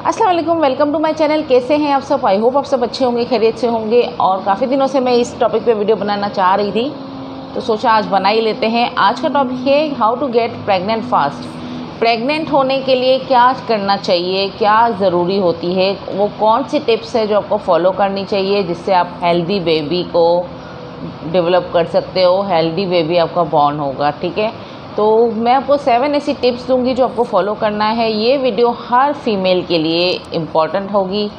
अस्सलाम वालेकुम, welcome to my channel. कैसे हैं आप सब? आई होप आप सब अच्छे होंगे, खैरियत से होंगे। और काफ़ी दिनों से मैं इस टॉपिक पे वीडियो बनाना चाह रही थी, तो सोचा आज बना ही लेते हैं। आज का टॉपिक है how to get pregnant fast. Pregnant होने के लिए क्या करना चाहिए, क्या ज़रूरी होती है, वो कौन सी टिप्स है जो आपको फॉलो करनी चाहिए जिससे आप हेल्दी बेबी को डेवलप कर सकते हो, हेल्दी बेबी आपका बॉर्न होगा। ठीक है, तो मैं आपको 7 ऐसी टिप्स दूंगी जो आपको फॉलो करना है। ये वीडियो हर फीमेल के लिए इम्पॉर्टेंट होगी,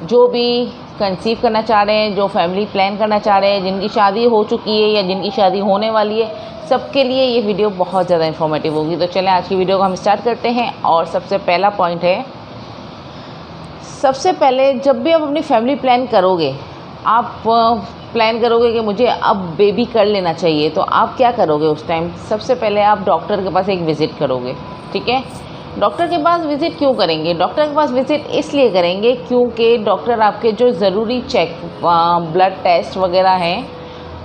जो भी कंसीव करना चाह रहे हैं, जो फैमिली प्लान करना चाह रहे हैं, जिनकी शादी हो चुकी है या जिनकी शादी होने वाली है, सबके लिए ये वीडियो बहुत ज़्यादा इन्फॉर्मेटिव होगी। तो चलें आज की वीडियो को हम स्टार्ट करते हैं। और सबसे पहला पॉइंट है, सबसे पहले जब भी आप अपनी फैमिली प्लान करोगे, आप प्लान करोगे कि मुझे अब बेबी कर लेना चाहिए, तो आप क्या करोगे उस टाइम? सबसे पहले आप डॉक्टर के पास एक विज़िट करोगे। ठीक है, डॉक्टर के पास विज़िट क्यों करेंगे? डॉक्टर के पास विज़िट इसलिए करेंगे क्योंकि डॉक्टर आपके जो ज़रूरी चेक, ब्लड टेस्ट वगैरह हैं,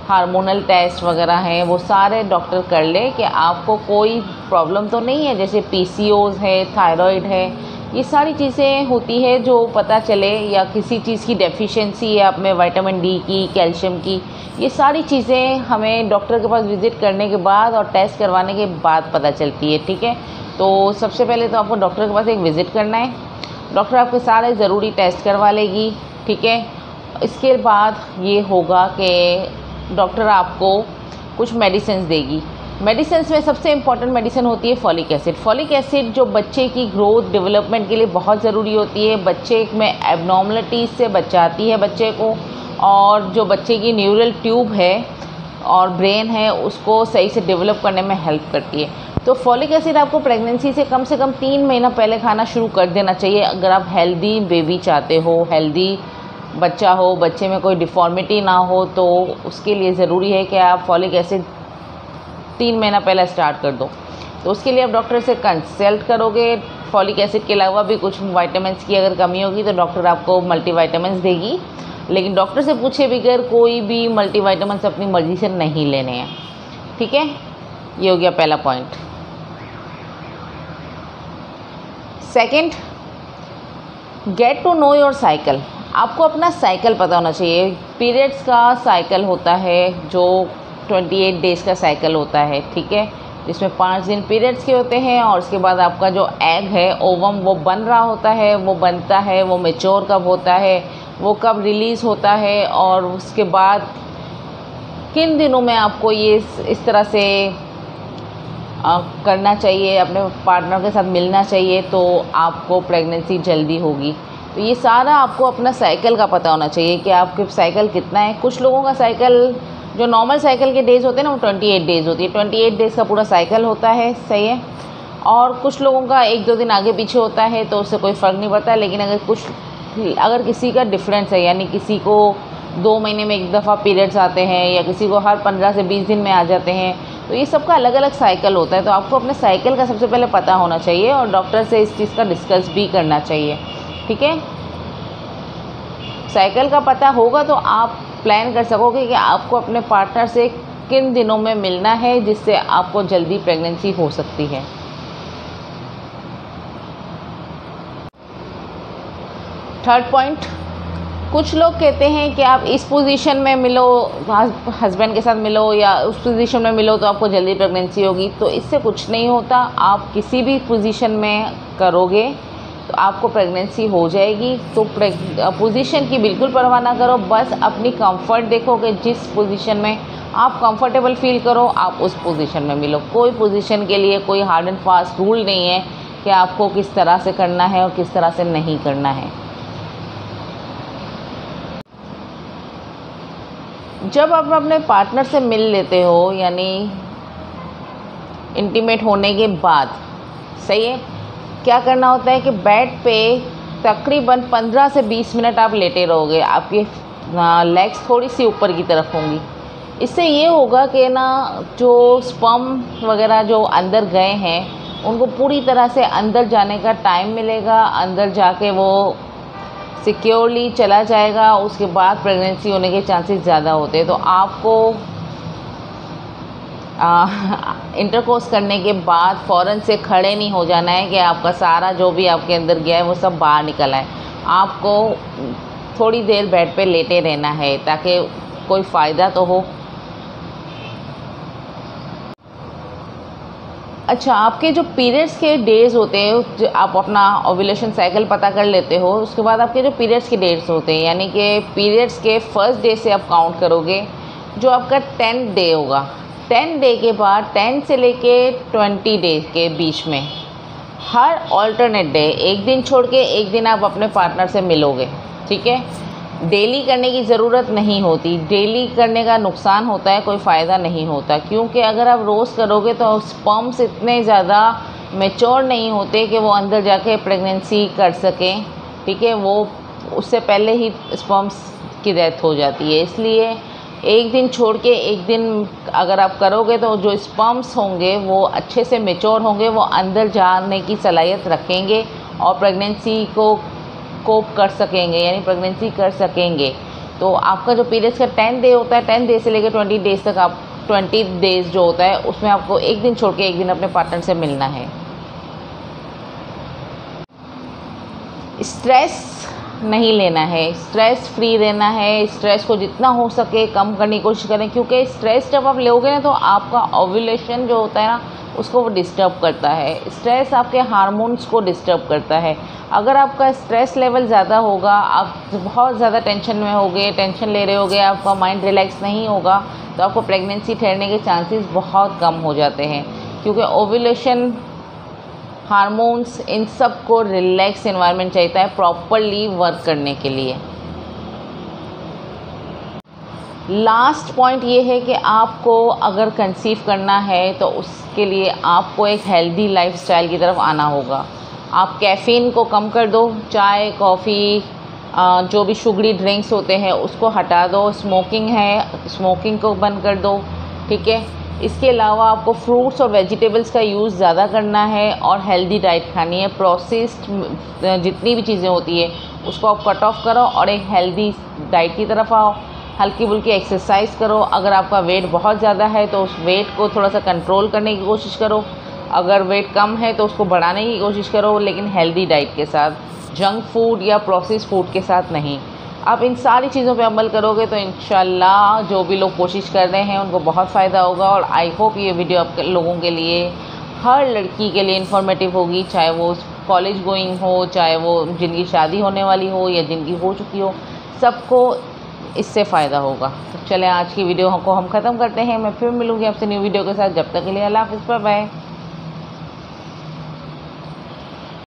हार्मोनल टेस्ट वगैरह हैं, वो सारे डॉक्टर कर ले कि आपको कोई प्रॉब्लम तो नहीं है, जैसे PCOS है, थायराइड है, ये सारी चीज़ें होती है जो पता चले, या किसी चीज़ की डेफिशिएंसी है आप में, विटामिन डी की, कैल्शियम की, ये सारी चीज़ें हमें डॉक्टर के पास विज़िट करने के बाद और टेस्ट करवाने के बाद पता चलती है। ठीक है, तो सबसे पहले तो आपको डॉक्टर के पास एक विज़िट करना है। डॉक्टर आपके सारे ज़रूरी टेस्ट करवा लेगी। ठीक है, इसके बाद ये होगा कि डॉक्टर आपको कुछ मेडिसिन देगी। मेडिसिन में सबसे इम्पॉर्टेंट मेडिसिन होती है फॉलिक एसिड। फॉलिक एसिड जो बच्चे की ग्रोथ डेवलपमेंट के लिए बहुत ज़रूरी होती है, बच्चे में एबनॉर्मलिटीज़ से बचाती है बच्चे को, और जो बच्चे की न्यूरल ट्यूब है और ब्रेन है उसको सही से डेवलप करने में हेल्प करती है। तो फॉलिक एसिड आपको प्रेगनेंसी से कम 3 महीना पहले खाना शुरू कर देना चाहिए, अगर आप हेल्दी बेबी चाहते हो, हेल्दी बच्चा हो, बच्चे में कोई डिफॉर्मिटी ना हो, तो उसके लिए ज़रूरी है कि आप फॉलिक एसिड 3 महीना पहले स्टार्ट कर दो। तो उसके लिए आप डॉक्टर से कंसल्ट करोगे। फॉलिक एसिड के अलावा भी कुछ विटामिन्स की अगर कमी होगी तो डॉक्टर आपको मल्टीविटामिन्स देगी, लेकिन डॉक्टर से पूछे बगैर कोई भी मल्टीविटामिन्स अपनी मर्ज़ी से नहीं लेने हैं। ठीक है, ये हो गया पहला point. Second, get to know your cycle. आपको अपना साइकिल पता होना चाहिए। पीरियड्स का साइकिल होता है जो 28 डेज़ का साइकिल होता है। ठीक है, जिसमें 5 दिन पीरियड्स के होते हैं, और उसके बाद आपका जो एग है, ओवम, वो बन रहा होता है, वो बनता है, वो मैच्योर कब होता है, वो कब रिलीज़ होता है, और उसके बाद किन दिनों में आपको ये इस तरह से करना चाहिए, अपने पार्टनर के साथ मिलना चाहिए, तो आपको प्रेगनेंसी जल्दी होगी। तो ये सारा आपको अपना साइकिल का पता होना चाहिए कि आपके साइकिल कितना है। कुछ लोगों का साइकिल, जो नॉर्मल साइकिल के डेज़ होते हैं ना, वो 28 डेज़ होती है। 28 डेज़ का पूरा साइकिल होता है, सही है। और कुछ लोगों का 1-2 दिन आगे पीछे होता है, तो उससे कोई फ़र्क नहीं पड़ता। लेकिन अगर किसी का डिफरेंस है, यानी किसी को 2 महीने में एक दफ़ा पीरियड्स आते हैं, या किसी को हर 15 से 20 दिन में आ जाते हैं, तो ये सबका अलग अलग साइकिल होता है। तो आपको अपने साइकिल का सबसे पहले पता होना चाहिए, और डॉक्टर से इस चीज़ का डिस्कस भी करना चाहिए। ठीक है, साइकिल का पता होगा तो आप प्लान कर सकोगे कि आपको अपने पार्टनर से किन दिनों में मिलना है, जिससे आपको जल्दी प्रेगनेंसी हो सकती है। थर्ड पॉइंट, कुछ लोग कहते हैं कि आप इस पोजीशन में मिलो, हस्बैंड के साथ मिलो, या उस पोजीशन में मिलो तो आपको जल्दी प्रेगनेंसी होगी। तो इससे कुछ नहीं होता। आप किसी भी पोजीशन में करोगे तो आपको प्रेगनेंसी हो जाएगी। तो पोजीशन की बिल्कुल परवाह ना करो, बस अपनी कंफर्ट देखो कि जिस पोजीशन में आप कंफर्टेबल फील करो, आप उस पोजीशन में मिलो। कोई पोजीशन के लिए कोई हार्ड एंड फास्ट रूल नहीं है कि आपको किस तरह से करना है और किस तरह से नहीं करना है। जब आप अपने पार्टनर से मिल लेते हो, यानी इंटीमेट होने के बाद, सही है, क्या करना होता है कि बेड पे तकरीबन 15 से 20 मिनट आप लेटे रहोगे। आपकी लेग्स थोड़ी सी ऊपर की तरफ होंगी। इससे ये होगा कि ना, जो स्पर्म वगैरह जो अंदर गए हैं, उनको पूरी तरह से अंदर जाने का टाइम मिलेगा, अंदर जाके वो सिक्योरली चला जाएगा। उसके बाद प्रेगनेंसी होने के चांसेस ज़्यादा होते हैं। तो आपको इंटरकोर्स करने के बाद फ़ौरन से खड़े नहीं हो जाना है कि आपका सारा जो भी आपके अंदर गया है वो सब बाहर निकल आए। आपको थोड़ी देर बेड पे लेटे रहना है ताकि कोई फ़ायदा तो हो। अच्छा, आपके जो पीरियड्स के डेज़ होते हैं, आप अपना ओव्यूलेशन साइकिल पता कर लेते हो, उसके बाद आपके जो पीरियड्स के डेट्स होते हैं, यानी कि पीरियड्स के फर्स्ट डे से आप काउंट करोगे, जो आपका 10th डे होगा। 10 डे के बाद 10 से लेके 20 डे के बीच में हर ऑल्टरनेट डे, एक दिन छोड़ के एक दिन आप अपने पार्टनर से मिलोगे, ठीक है। डेली करने की ज़रूरत नहीं होती, डेली करने का नुकसान होता है, कोई फ़ायदा नहीं होता, क्योंकि अगर आप रोज़ करोगे तो स्पर्म्स इतने ज़्यादा मैच्योर नहीं होते कि वो अंदर जाके प्रेगनेंसी कर सकें, ठीक है। वो उससे पहले ही स्पर्म्स की डेथ हो जाती है। इसलिए एक दिन छोड़ के एक दिन अगर आप करोगे तो जो स्पर्म्स होंगे वो अच्छे से मैच्योर होंगे, वो अंदर जाने की सलाहियत रखेंगे और प्रेगनेंसी को कोप कर सकेंगे, यानी प्रेगनेंसी कर सकेंगे। तो आपका जो पीरियड्स का 10 डे होता है, 10 डे से लेकर 20 डेज़ तक, आप 20 डेज़ जो होता है उसमें आपको एक दिन छोड़ के एक दिन अपने पार्टनर से मिलना है। स्ट्रेस नहीं लेना है, स्ट्रेस फ्री रहना है, स्ट्रेस को जितना हो सके कम करने की कोशिश करें, क्योंकि स्ट्रेस जब आप लोगे ना तो आपका ओव्यूलेशन जो होता है ना उसको वो डिस्टर्ब करता है। स्ट्रेस आपके हार्मोन्स को डिस्टर्ब करता है। अगर आपका स्ट्रेस लेवल ज़्यादा होगा, आप बहुत ज़्यादा टेंशन में होगे, टेंशन ले रहे होगे, आपका माइंड रिलैक्स नहीं होगा, तो आपको प्रेगनेंसी ठहरने के चांसेस बहुत कम हो जाते हैं, क्योंकि ओव्यूलेशन, हार्मोन्स, इन सब को रिलैक्स एनवायरनमेंट चाहिए है प्रॉपरली वर्क करने के लिए। लास्ट पॉइंट ये है कि आपको अगर कंसीव करना है तो उसके लिए आपको एक हेल्दी लाइफस्टाइल की तरफ आना होगा। आप कैफ़ीन को कम कर दो, चाय, कॉफ़ी, जो भी शुगरी ड्रिंक्स होते हैं उसको हटा दो, स्मोकिंग है स्मोकिंग को बंद कर दो, ठीक है। इसके अलावा आपको फ्रूट्स और वेजिटेबल्स का यूज़ ज़्यादा करना है और हेल्दी डाइट खानी है। प्रोसेस्ड जितनी भी चीज़ें होती है उसको आप कट ऑफ करो और एक हेल्दी डाइट की तरफ आओ। हल्की फुल्की एक्सरसाइज करो। अगर आपका वेट बहुत ज़्यादा है तो उस वेट को थोड़ा सा कंट्रोल करने की कोशिश करो। अगर वेट कम है तो उसको बढ़ाने की कोशिश करो, लेकिन हेल्दी डाइट के साथ, जंक फूड या प्रोसेस्ड फूड के साथ नहीं। आप इन सारी चीज़ों पे अमल करोगे तो इंशाल्लाह जो भी लोग कोशिश कर रहे हैं उनको बहुत फ़ायदा होगा। और आई होप ये वीडियो आप लोगों के लिए, हर लड़की के लिए इन्फॉर्मेटिव होगी, चाहे वो कॉलेज गोइंग हो, चाहे वो जिनकी शादी होने वाली हो या जिनकी हो चुकी हो, सबको इससे फ़ायदा होगा। तो चलें आज की वीडियो को हम ख़त्म करते हैं। मैं फिर मिलूँगी आपसे न्यू वीडियो के साथ। जब तक के लिए अल्लाह हाफ़िज़, बाय बाय।